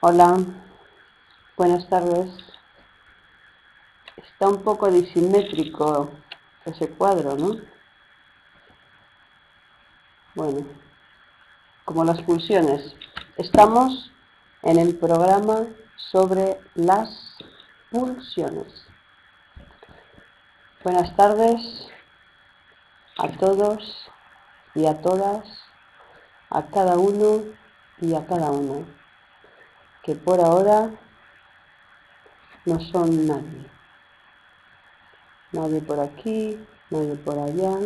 Hola, buenas tardes. Está un poco disimétrico ese cuadro, ¿no? Bueno, como las pulsiones. Estamos en el programa sobre las pulsiones. Buenas tardes a todos y a todas, a cada uno y a cada una, que por ahora no son nadie. Nadie por aquí, nadie por allá.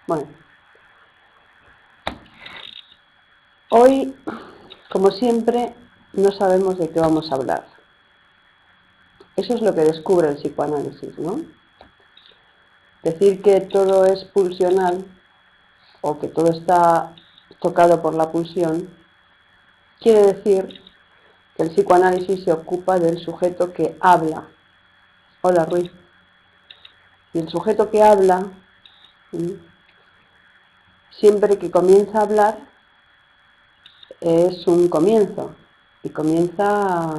Bueno, hoy, como siempre, no sabemos de qué vamos a hablar. Eso es lo que descubre el psicoanálisis, ¿no? Decir que todo es pulsional o que todo está tocado por la pulsión quiere decir que el psicoanálisis se ocupa del sujeto que habla. Hola, Ruiz. Y el sujeto que habla, siempre que comienza a hablar, es un comienzo. Y comienza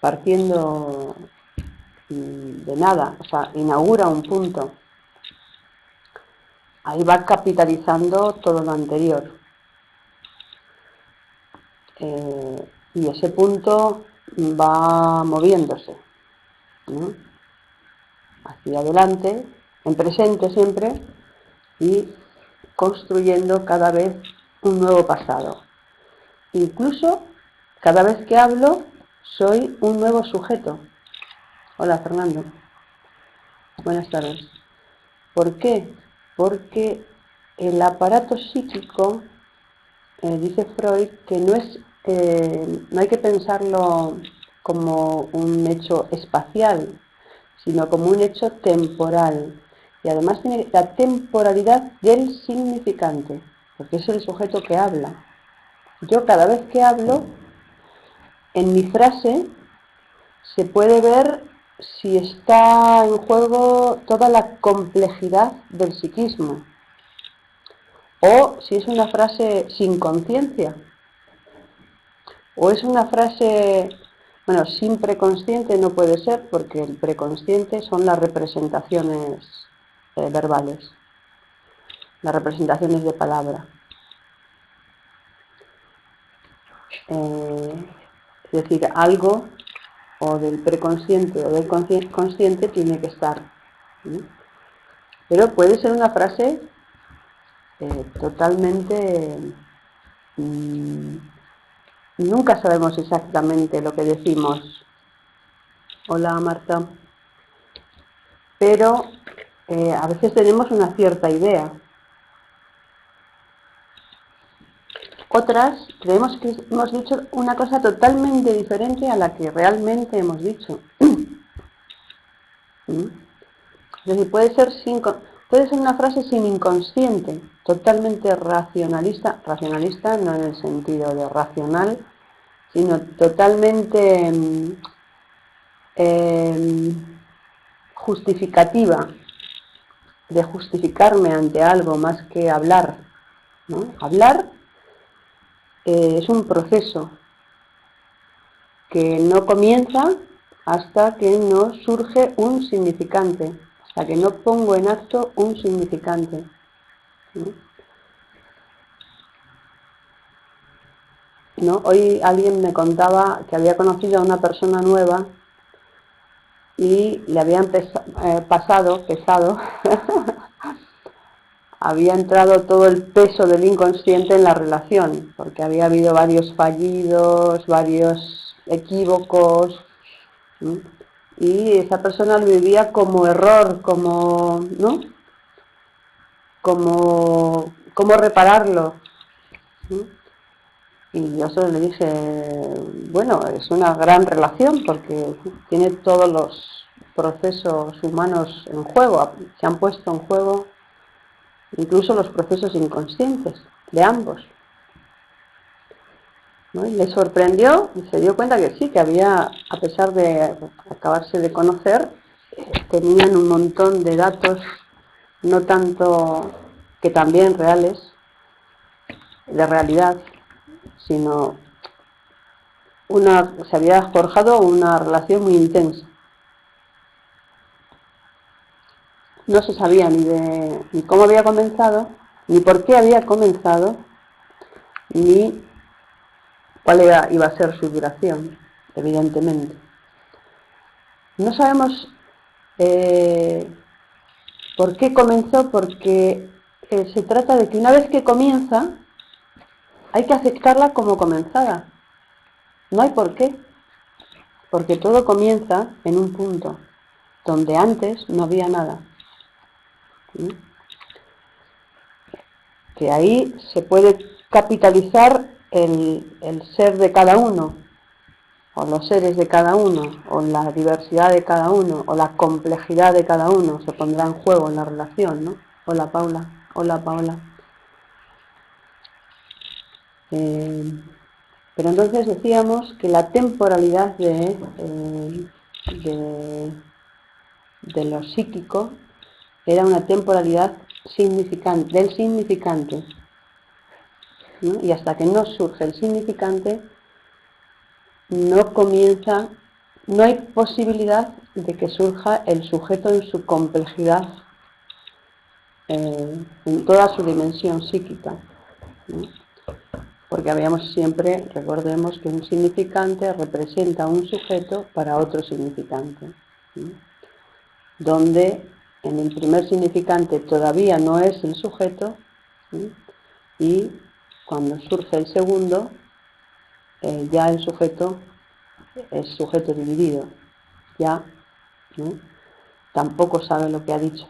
partiendo de nada, o sea, inaugura un punto. Ahí va capitalizando todo lo anterior. Y ese punto va moviéndose, ¿no? Hacia adelante, en presente siempre, y construyendo cada vez un nuevo pasado. Incluso, cada vez que hablo, soy un nuevo sujeto. Hola, Fernando. Buenas tardes. ¿Por qué? Porque el aparato psíquico, dice Freud, que no hay que pensarlo como un hecho espacial, sino como un hecho temporal. Y además tiene la temporalidad del significante, porque es el sujeto que habla. Yo cada vez que hablo, en mi frase se puede ver si está en juego toda la complejidad del psiquismo, o si es una frase sin conciencia, o es una frase, bueno, sin preconsciente no puede ser, porque el preconsciente son las representaciones verbales, las representaciones de palabra. Es decir, algo o del preconsciente o del consciente tiene que estar. Pero puede ser una frase totalmente... nunca sabemos exactamente lo que decimos. Hola, Marta. Pero a veces tenemos una cierta idea. Otras creemos que hemos dicho una cosa totalmente diferente a la que realmente hemos dicho. Es decir, puede ser una frase sin inconsciente, totalmente racionalista no en el sentido de racional, sino totalmente justificativa, de justificarme ante algo más que hablar, ¿no? Hablar es un proceso que no comienza hasta que no surge un significante, hasta que no pongo en acto un significante, ¿no? ¿No? Hoy alguien me contaba que había conocido a una persona nueva y le habían pesado, había entrado todo el peso del inconsciente en la relación, porque había habido varios fallidos, varios equívocos, ¿no? Y esa persona lo vivía como error, como, ¿no? Cómo repararlo, ¿no? Y yo solo le dije, bueno, es una gran relación porque tiene todos los procesos humanos en juego, se han puesto en juego incluso los procesos inconscientes de ambos, ¿no? Y le sorprendió y se dio cuenta que sí, que había, a pesar de acabarse de conocer, tenían un montón de datos, no tanto que también reales, de realidad, sino se había forjado una relación muy intensa. No se sabía ni cómo había comenzado, ni por qué había comenzado, ni cuál iba a ser su duración, evidentemente. No sabemos por qué comenzó, porque se trata de que una vez que comienza, hay que aceptarla como comenzada. No hay por qué, porque todo comienza en un punto, donde antes no había nada. ¿Sí? Que ahí se puede capitalizar el ser de cada uno, o los seres de cada uno, o la diversidad de cada uno, o la complejidad de cada uno, se pondrá en juego en la relación, ¿no? Hola Paula, hola Paula. Pero entonces decíamos que la temporalidad de lo psíquico era una temporalidad del significante, ¿no? Y hasta que no surge el significante, no hay posibilidad de que surja el sujeto en su complejidad, en toda su dimensión psíquica, ¿no? Porque recordemos que un significante representa un sujeto para otro significante, ¿no? Donde en el primer significante todavía no es el sujeto, ¿sí? Y cuando surge el segundo, ya el sujeto es sujeto dividido, ya, ¿no? Tampoco sabe lo que ha dicho.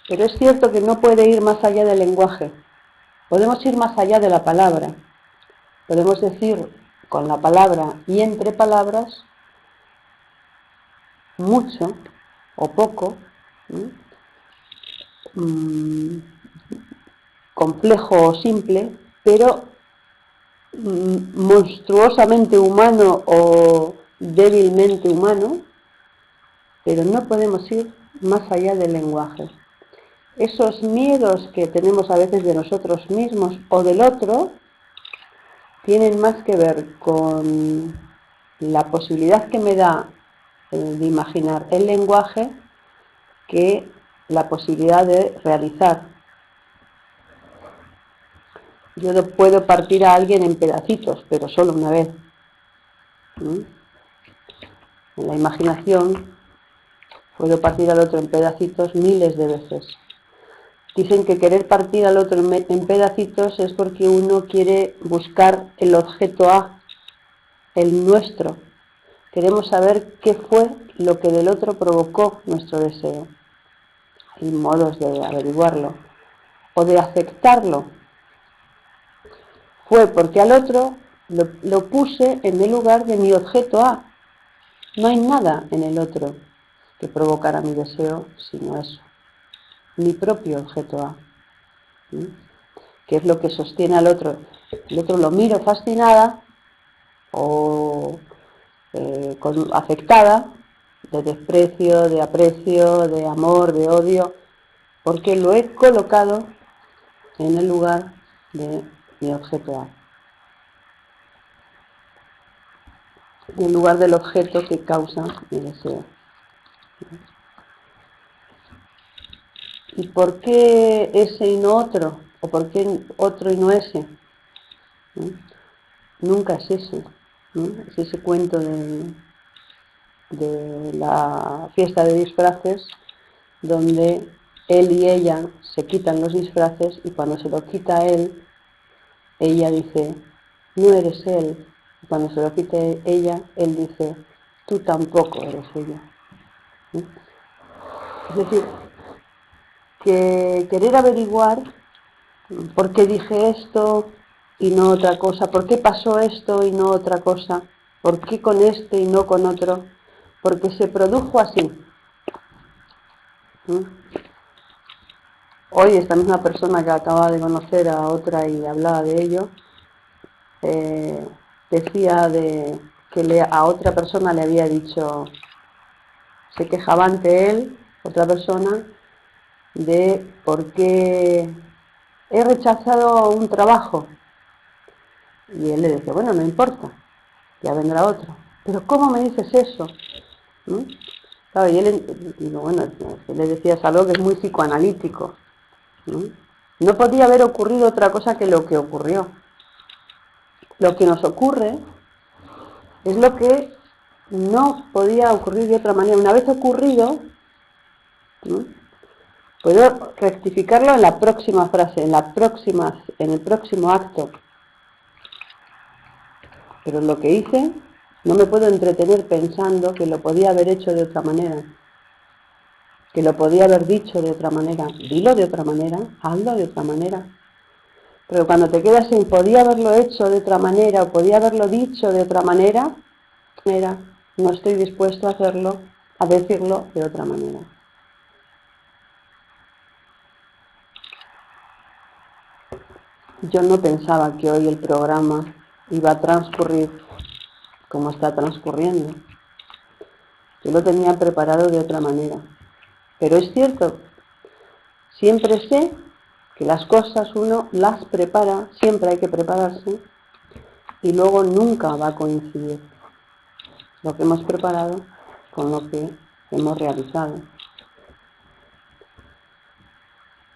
Pero es cierto que no puede ir más allá del lenguaje. Podemos ir más allá de la palabra. Podemos decir con la palabra y entre palabras mucho o poco, ¿no? Complejo o simple, pero monstruosamente humano o débilmente humano, pero no podemos ir más allá del lenguaje. Esos miedos que tenemos a veces de nosotros mismos o del otro tienen más que ver con la posibilidad que me da de imaginar el lenguaje que la posibilidad de realizar. Yo puedo partir a alguien en pedacitos, pero solo una vez. En la imaginación puedo partir al otro en pedacitos miles de veces. Dicen que querer partir al otro en pedacitos es porque uno quiere buscar el objeto A, el nuestro. Queremos saber qué fue lo que del otro provocó nuestro deseo. Hay modos de averiguarlo o de aceptarlo. Fue porque al otro lo puse en el lugar de mi objeto A. No hay nada en el otro que provocara mi deseo, sino eso, mi propio objeto A, ¿sí? Que es lo que sostiene al otro. El otro lo miro fascinada o afectada, de desprecio, de aprecio, de amor, de odio, porque lo he colocado en el lugar de mi objeto A, en el lugar del objeto que causa mi deseo. ¿Y por qué ese y no otro? ¿O por qué otro y no ese? ¿No? Nunca es ese, ¿no? Es ese cuento de la fiesta de disfraces, donde él y ella se quitan los disfraces y cuando se lo quita él, ella dice, no eres él. Y cuando se lo quite ella, él dice, tú tampoco eres ella. ¿Sí? Es decir, que querer averiguar por qué dije esto y no otra cosa, por qué pasó esto y no otra cosa, por qué con este y no con otro, porque se produjo así. ¿Sí? Hoy esta misma persona que acaba de conocer a otra y hablaba de ello, decía que a otra persona le había dicho, se quejaba ante él, otra persona, de por qué he rechazado un trabajo. Y él le decía, bueno, no importa, ya vendrá otro. Pero ¿cómo me dices eso? ¿Mm? Claro, y él, digo, bueno, le decías algo que es muy psicoanalítico. ¿Mm? No podía haber ocurrido otra cosa que lo que ocurrió. Lo que nos ocurre es lo que no podía ocurrir de otra manera. Una vez ocurrido, ¿no?, puedo rectificarlo en la próxima frase, en el próximo acto. Pero lo que hice, no me puedo entretener pensando que lo podía haber hecho de otra manera, que lo podía haber dicho de otra manera. Dilo de otra manera, hazlo de otra manera. Pero cuando te quedas en podía haberlo hecho de otra manera o podía haberlo dicho de otra manera, no estoy dispuesto a hacerlo, a decirlo de otra manera. Yo no pensaba que hoy el programa iba a transcurrir como está transcurriendo. Yo lo tenía preparado de otra manera. Pero es cierto, siempre sé que las cosas uno las prepara, siempre hay que prepararse, y luego nunca va a coincidir lo que hemos preparado con lo que hemos realizado.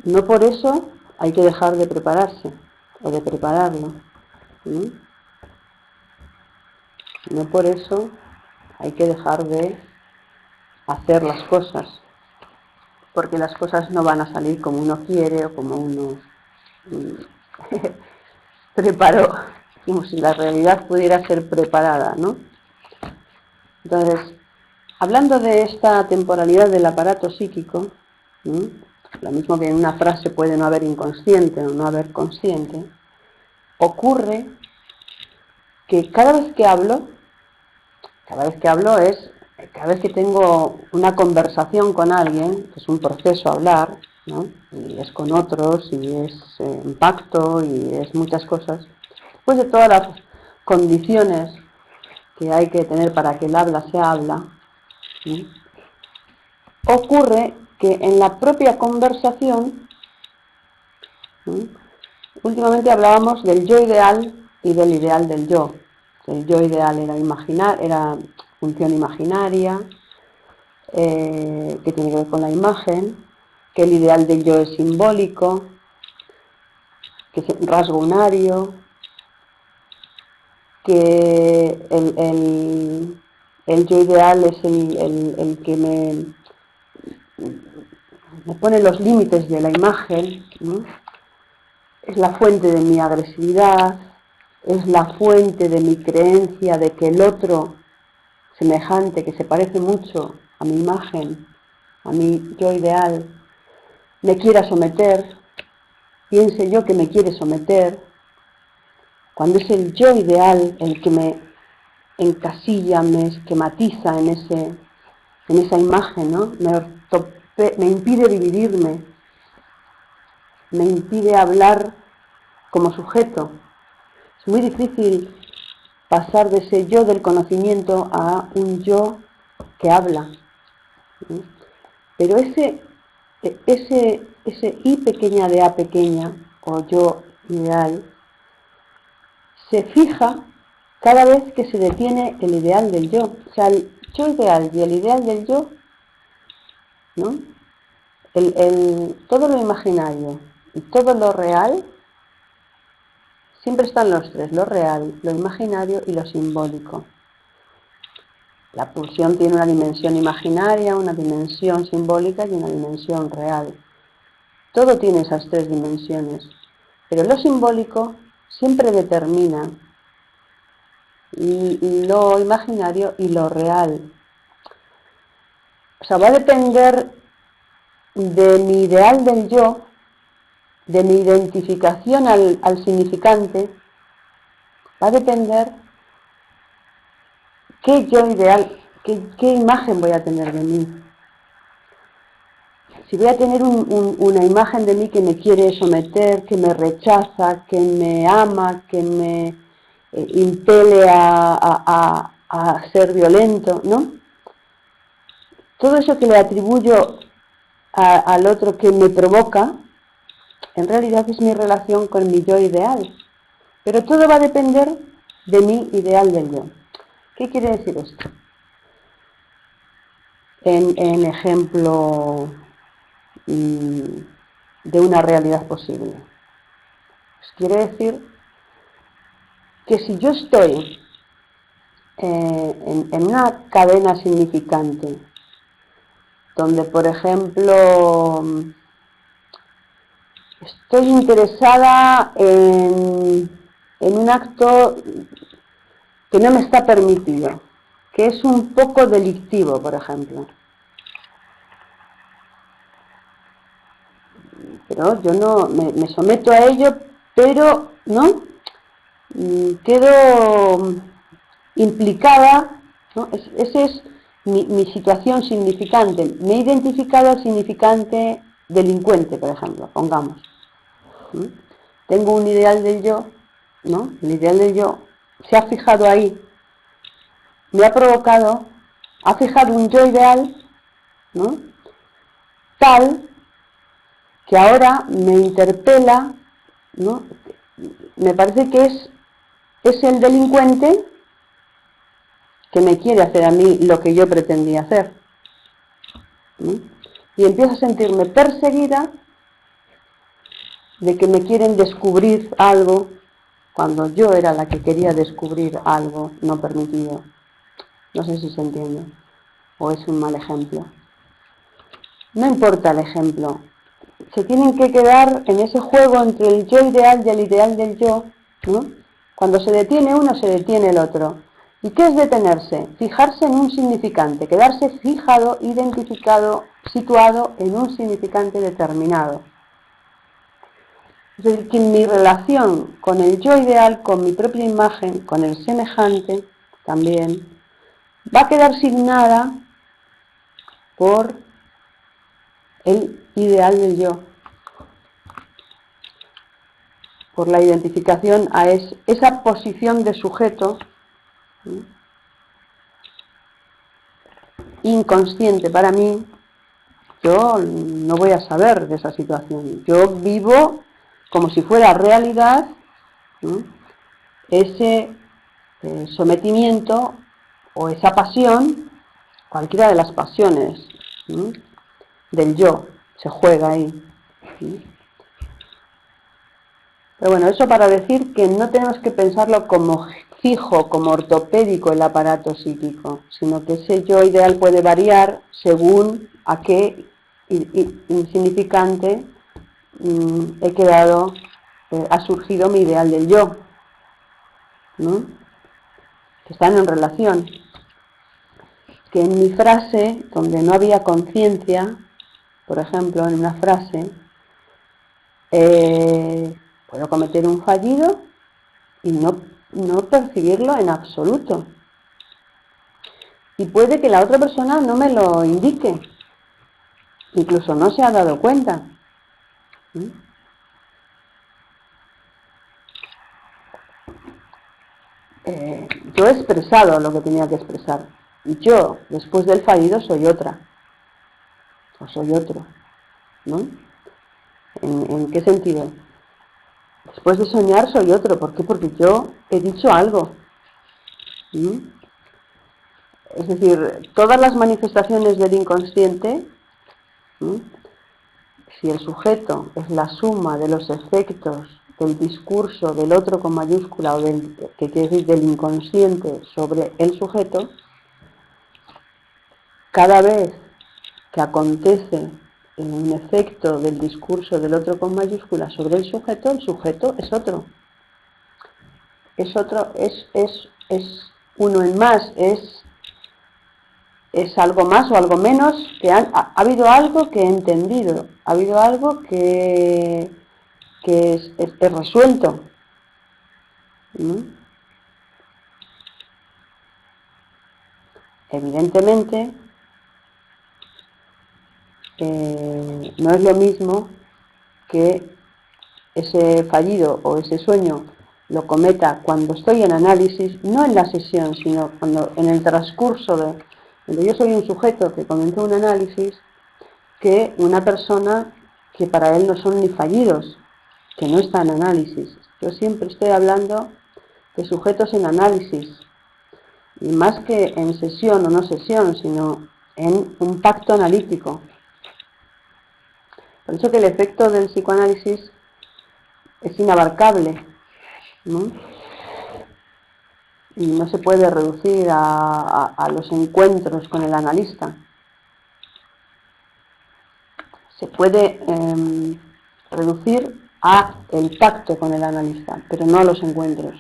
No por eso hay que dejar de prepararse o de prepararlo. No por eso hay que dejar de hacer las cosas, porque las cosas no van a salir como uno quiere o como uno preparó, como si la realidad pudiera ser preparada, ¿no? Entonces, hablando de esta temporalidad del aparato psíquico, lo mismo que en una frase puede no haber inconsciente o no haber consciente, ocurre que cada vez que hablo es, cada vez que tengo una conversación con alguien, que es un proceso hablar, ¿no?, y es con otros, y es impacto, y es muchas cosas, después de todas las condiciones que hay que tener para que el habla se habla, ¿sí?, ocurre que en la propia conversación, ¿sí?, últimamente hablábamos del yo ideal y del ideal del yo. El yo ideal era función imaginaria, que tiene que ver con la imagen, que el ideal del yo es simbólico, que es rasgo unario, que el yo ideal es el que me pone los límites de la imagen, ¿no? Es la fuente de mi agresividad, es la fuente de mi creencia de que el otro semejante, que se parece mucho a mi imagen, a mi yo ideal, me quiera someter, piense yo que me quiere someter, cuando es el yo ideal el que me encasilla, me esquematiza en esa imagen, ¿no? Me impide dividirme, me impide hablar como sujeto. Es muy difícil pasar de ese yo del conocimiento a un yo que habla, ¿sí? Pero ese I pequeña de A pequeña, o yo ideal, se fija cada vez que se detiene el ideal del yo. O sea, el yo ideal y el ideal del yo, ¿no?, todo lo imaginario y todo lo real, siempre están los tres, lo real, lo imaginario y lo simbólico. La pulsión tiene una dimensión imaginaria, una dimensión simbólica y una dimensión real. Todo tiene esas tres dimensiones, pero lo simbólico siempre determina lo imaginario y lo real. O sea, va a depender de mi ideal del yo, de mi identificación al significante, va a depender qué yo ideal, qué imagen voy a tener de mí. Si voy a tener una imagen de mí que me quiere someter, que me rechaza, que me ama, que me impele a ser violento, ¿no? Todo eso que le atribuyo al otro que me provoca, en realidad es mi relación con mi yo ideal. Pero todo va a depender de mi ideal del yo. ¿Qué quiere decir esto? En ejemplo de una realidad posible. Pues quiere decir que si yo estoy en una cadena significante, donde por ejemplo estoy interesada en un acto que no me está permitido, que es un poco delictivo, por ejemplo. Pero yo no me someto a ello, pero no quedo implicada, ¿no? Esa es mi situación significante. Me he identificado al significante delincuente, por ejemplo, pongamos. ¿Sí? Tengo un ideal del yo, ¿no? El ideal del yo se ha fijado ahí, me ha provocado, ha fijado un yo ideal, ¿no? Tal que ahora me interpela, ¿no? Me parece que es el delincuente que me quiere hacer a mí lo que yo pretendía hacer. ¿Sí? Y empiezo a sentirme perseguida de que me quieren descubrir algo cuando yo era la que quería descubrir algo no permitido. No sé si se entiende o es un mal ejemplo. No importa el ejemplo, se tienen que quedar en ese juego entre el yo ideal y el ideal del yo, ¿no? Cuando se detiene uno, se detiene el otro. ¿Y qué es detenerse? Fijarse en un significante, quedarse fijado, identificado, situado en un significante determinado. Es decir, que mi relación con el yo ideal, con mi propia imagen, con el semejante, también, va a quedar signada por el ideal del yo, por la identificación a esa posición de sujeto, ¿sí? Inconsciente para mí. Yo no voy a saber de esa situación. Yo vivo como si fuera realidad, ¿sí? Ese sometimiento o esa pasión, cualquiera de las pasiones, ¿sí? Del yo, se juega ahí. ¿Sí? Pero bueno, eso para decir que no tenemos que pensarlo como fijo, como ortopédico el aparato psíquico, sino que ese yo ideal puede variar según a qué insignificante he quedado, ha surgido mi ideal del yo, ¿no? Que están en relación. Que en mi frase, donde no había conciencia, por ejemplo, en una frase, puedo cometer un fallido y no percibirlo en absoluto. Y puede que la otra persona no me lo indique, incluso no se ha dado cuenta. ¿Sí? Yo he expresado lo que tenía que expresar. Y yo, después del fallido, soy otra. O soy otro. ¿No? ¿En qué sentido? Después de soñar soy otro. ¿Por qué? Porque yo he dicho algo. ¿Sí? Es decir, todas las manifestaciones del inconsciente, ¿sí? Si el sujeto es la suma de los efectos del discurso del otro con mayúscula o que quiere decir del inconsciente sobre el sujeto, cada vez que acontece un efecto del discurso del otro con mayúscula sobre el sujeto es otro. Es otro, es uno en más, es algo más o algo menos, que ha habido algo que he entendido, ha habido algo que es resuelto. ¿Mm? Evidentemente, no es lo mismo que ese fallido o ese sueño lo cometa cuando estoy en análisis, no en la sesión, sino cuando en el transcurso de cuando yo soy un sujeto que comenzó un análisis, que una persona que para él no son ni fallidos, que no está en análisis. Yo siempre estoy hablando de sujetos en análisis. y más que en sesión o no sesión, sino en un pacto analítico. Por eso que el efecto del psicoanálisis es inabarcable, ¿no? Y no se puede reducir a los encuentros con el analista. Se puede reducir a el pacto con el analista, pero no a los encuentros.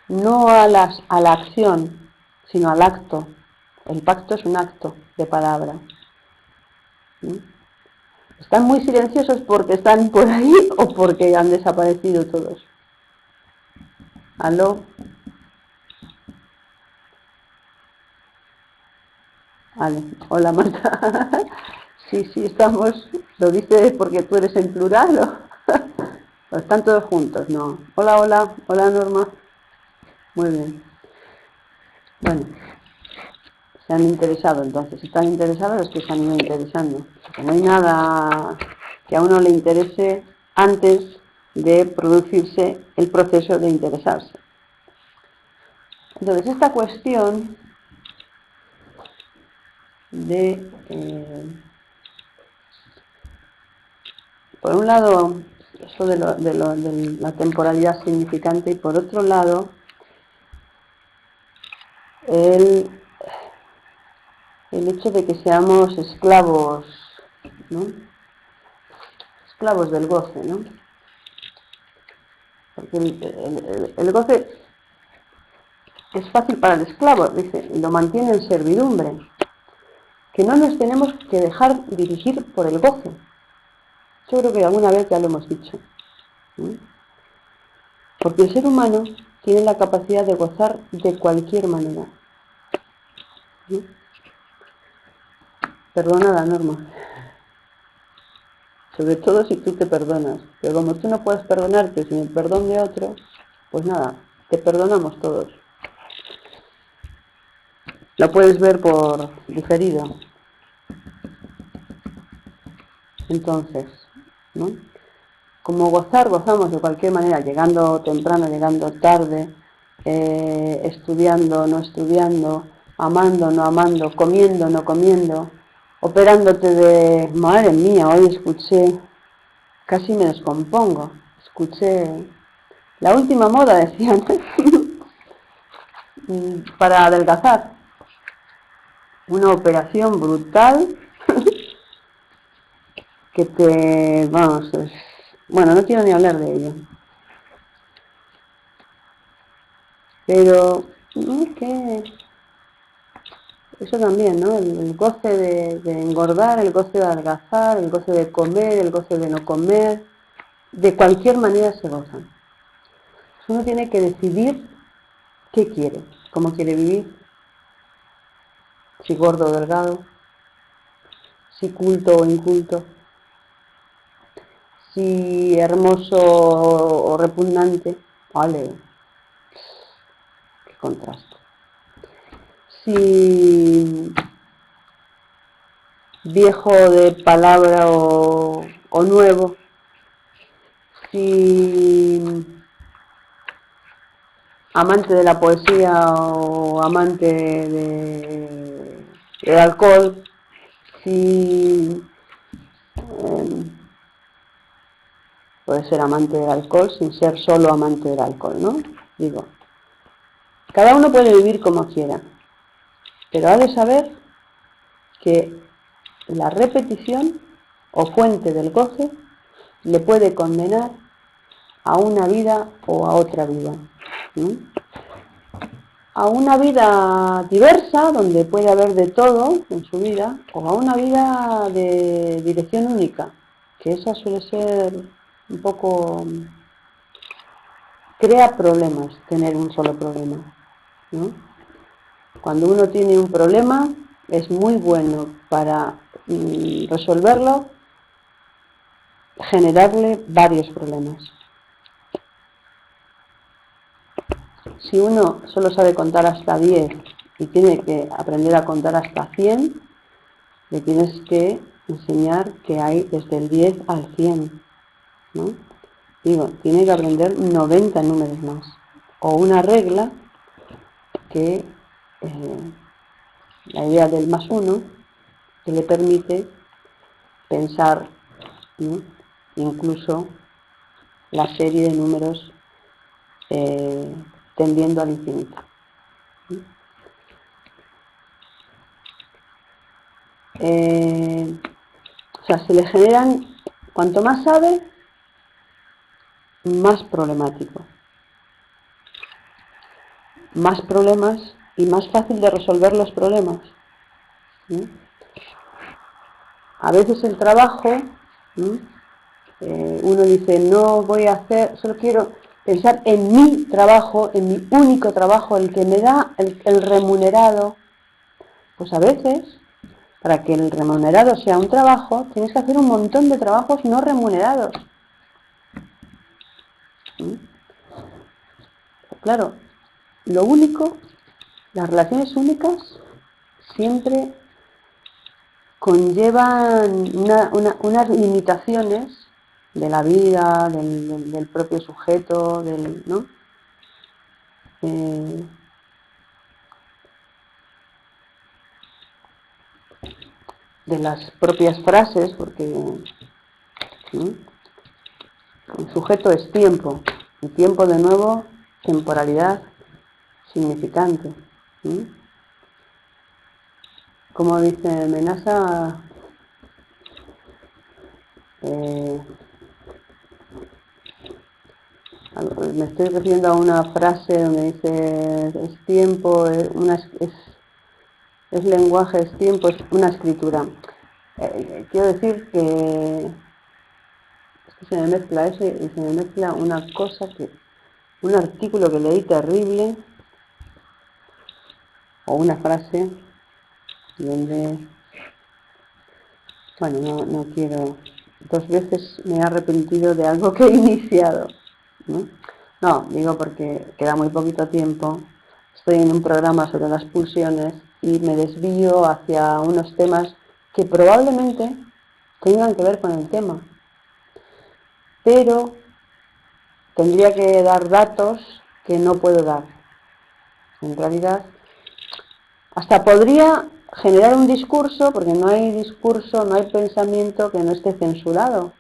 No a la acción, sino al acto. El pacto es un acto de palabra. ¿Sí? ¿Están muy silenciosos porque están por ahí o porque han desaparecido todos? ¿Aló? Vale. Hola, Marta. Sí, estamos. ¿Lo dices porque tú eres en plural o están todos juntos? No. Hola, Norma. Muy bien. Bueno, se han interesado entonces. Si están interesados es que se han ido interesando. Porque no hay nada que a uno le interese antes de producirse el proceso de interesarse. Entonces, esta cuestión de, por un lado, eso de la temporalidad significante y por otro lado, el hecho de que seamos esclavos, ¿no? Esclavos del goce, ¿no? Porque el goce es fácil para el esclavo, dice, y lo mantiene en servidumbre, que no nos tenemos que dejar dirigir por el goce. Yo creo que alguna vez ya lo hemos dicho, ¿no? Porque el ser humano tiene la capacidad de gozar de cualquier manera, ¿no? Perdona la norma, sobre todo si tú te perdonas, pero como tú no puedes perdonarte sin el perdón de otro, pues nada, te perdonamos todos. Lo puedes ver por diferido. Entonces, ¿no? Como gozar, gozamos de cualquier manera, llegando temprano, llegando tarde, estudiando, no estudiando, amando, no amando, comiendo, no comiendo, operándote de, madre mía, hoy escuché, casi me descompongo, escuché la última moda, decían, para adelgazar, una operación brutal que te, vamos, bueno, no quiero ni hablar de ello. Pero, ¿qué? Eso también, ¿no? El goce de engordar, el goce de adelgazar, el goce de comer, el goce de no comer, de cualquier manera se gozan. Uno tiene que decidir qué quiere, cómo quiere vivir, si gordo o delgado, si culto o inculto, si hermoso o repugnante. Vale, qué contraste. Si viejo de palabra o nuevo, si amante de la poesía o amante del alcohol, si puede ser amante del alcohol sin ser solo amante del alcohol, ¿no? Digo, cada uno puede vivir como quiera, pero ha de saber que la repetición o fuente del goce le puede condenar a una vida o a otra vida, ¿no? A una vida diversa, donde puede haber de todo en su vida, o a una vida de dirección única, que esa suele ser un poco... crea problemas tener un solo problema, ¿no? Cuando uno tiene un problema, es muy bueno para resolverlo, generarle varios problemas. Si uno solo sabe contar hasta 10 y tiene que aprender a contar hasta 100, le tienes que enseñar que hay desde el 10 al 100, ¿no? Digo, tiene que aprender 90 números más. O una regla que la idea del más uno, que le permite pensar, ¿no?, incluso la serie de números tendiendo al infinito. O sea, se le generan, cuanto más sabe, más problemático, más problemas y más fácil de resolver los problemas. A veces el trabajo, uno dice, no voy a hacer, solo quiero pensar en mi trabajo, en mi único trabajo, el que me da el remunerado. Pues a veces, para que el remunerado sea un trabajo, tienes que hacer un montón de trabajos no remunerados. Claro, lo único, las relaciones únicas siempre conllevan unas limitaciones de la vida, del propio sujeto, ¿no? De las propias frases, porque el sujeto es tiempo, y tiempo de nuevo, temporalidad significante. Como dice Menasa, me estoy refiriendo a una frase donde dice, es tiempo, es lenguaje, es tiempo, es una escritura. Quiero decir que se me mezcla eso y se me mezcla una cosa un artículo que leí terrible, o una frase donde, bueno, no quiero, 2 veces me he arrepentido de algo que he iniciado, ¿no? No, digo porque queda muy poquito tiempo, estoy en un programa sobre las pulsiones y me desvío hacia unos temas que probablemente tengan que ver con el tema, pero tendría que dar datos que no puedo dar. En realidad, hasta podría generar un discurso, porque no hay discurso, no hay pensamiento que no esté censurado.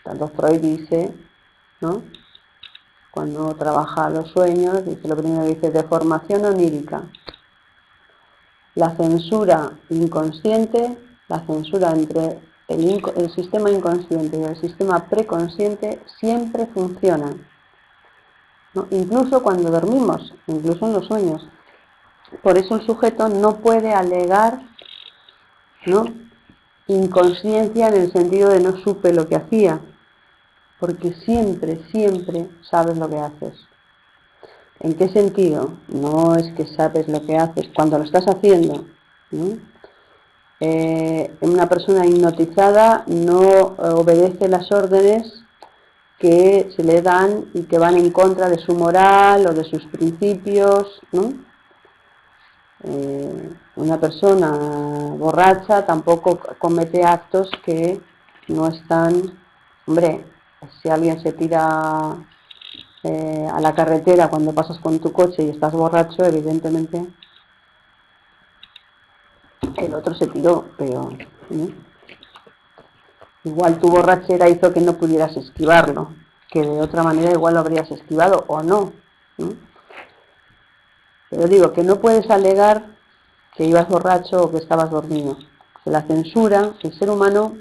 Tanto Freud dice, ¿no?, cuando trabaja los sueños, dice, lo primero dice, deformación onírica. La censura inconsciente, la censura entre el sistema inconsciente y el sistema preconsciente siempre funcionan, ¿no? Incluso cuando dormimos, incluso en los sueños. Por eso el sujeto no puede alegar, ¿no?, inconsciencia en el sentido de no supe lo que hacía, porque siempre sabes lo que haces. ¿En qué sentido? No es que sabes lo que haces cuando lo estás haciendo, ¿no? Una persona hipnotizada no obedece las órdenes que se le dan y que van en contra de su moral o de sus principios, ¿no? Una persona borracha tampoco comete actos que no están. Hombre, si alguien se tira a la carretera cuando pasas con tu coche y estás borracho, evidentemente el otro se tiró, pero igual tu borrachera hizo que no pudieras esquivarlo, que de otra manera igual lo habrías esquivado o no. Pero digo que no puedes alegar que ibas borracho o que estabas dormido. La censura, el ser humano,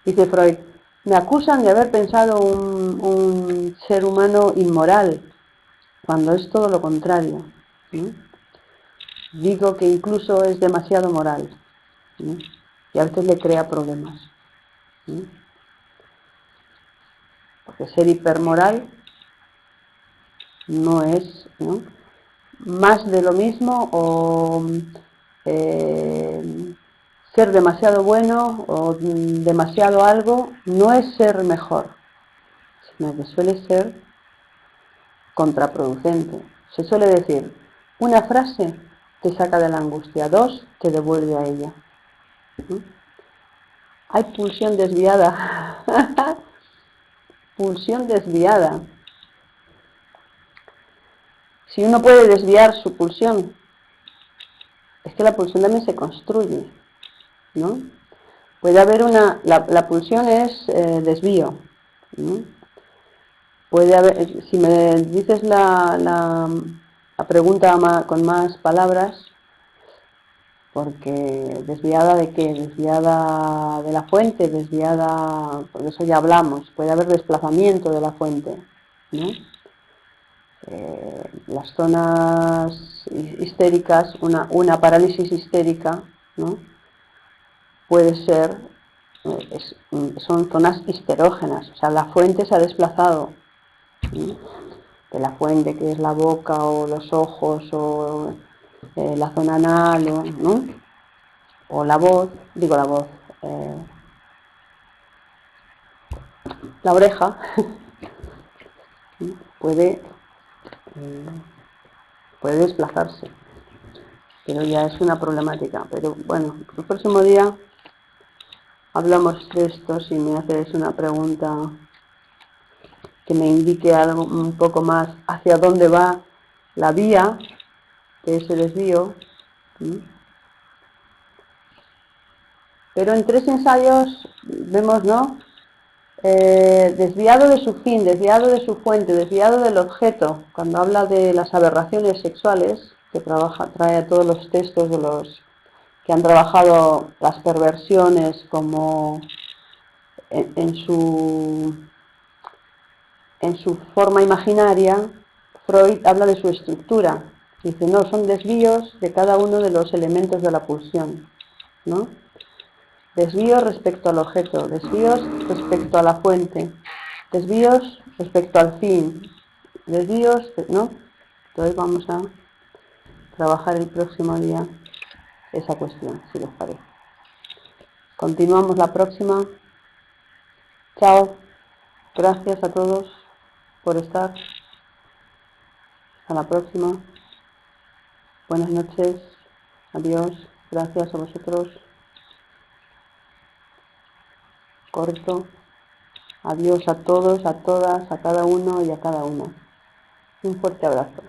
dice Freud, me acusan de haber pensado un ser humano inmoral, cuando es todo lo contrario. Digo que incluso es demasiado moral, y a veces le crea problemas. Porque ser hipermoral no es, ¿no?, más de lo mismo, o ser demasiado bueno o demasiado algo no es ser mejor, sino que suele ser contraproducente. Se suele decir, una frase te saca de la angustia, 2 te devuelve a ella. Hay pulsión desviada. Pulsión desviada. Si uno puede desviar su pulsión, es que la pulsión también se construye, ¿no? Puede haber la pulsión es desvío, ¿no? Puede haber, si me dices la pregunta con más palabras, porque desviada de qué, desviada de la fuente, desviada, por eso ya hablamos, puede haber desplazamiento de la fuente, ¿no? Las zonas histéricas, una parálisis histérica, ¿no? Puede ser, son zonas histerógenas, o sea, la fuente se ha desplazado, ¿no? De la fuente que es la boca o los ojos o la zona anal, ¿no? O la voz, digo la voz, la oreja, puede, puede desplazarse, pero ya es una problemática. Pero bueno, el próximo día hablamos de esto. Si me haces una pregunta que me indique algo un poco más hacia dónde va la vía de ese desvío, ¿sí? Pero en 3 ensayos vemos, ¿no? Desviado de su fin, desviado de su fuente, desviado del objeto. Cuando habla de las aberraciones sexuales, que trae a todos los textos de los que han trabajado las perversiones como en su forma imaginaria, Freud habla de su estructura. Dice, no, son desvíos de cada uno de los elementos de la pulsión, ¿no? Desvíos respecto al objeto, desvíos respecto a la fuente, desvíos respecto al fin, desvíos, ¿no? Entonces vamos a trabajar el próximo día esa cuestión, si les parece. Continuamos la próxima. Chao. Gracias a todos por estar. Hasta la próxima. Buenas noches. Adiós. Gracias a vosotros. Corto. Adiós a todos, a todas, a cada uno y a cada una. Un fuerte abrazo.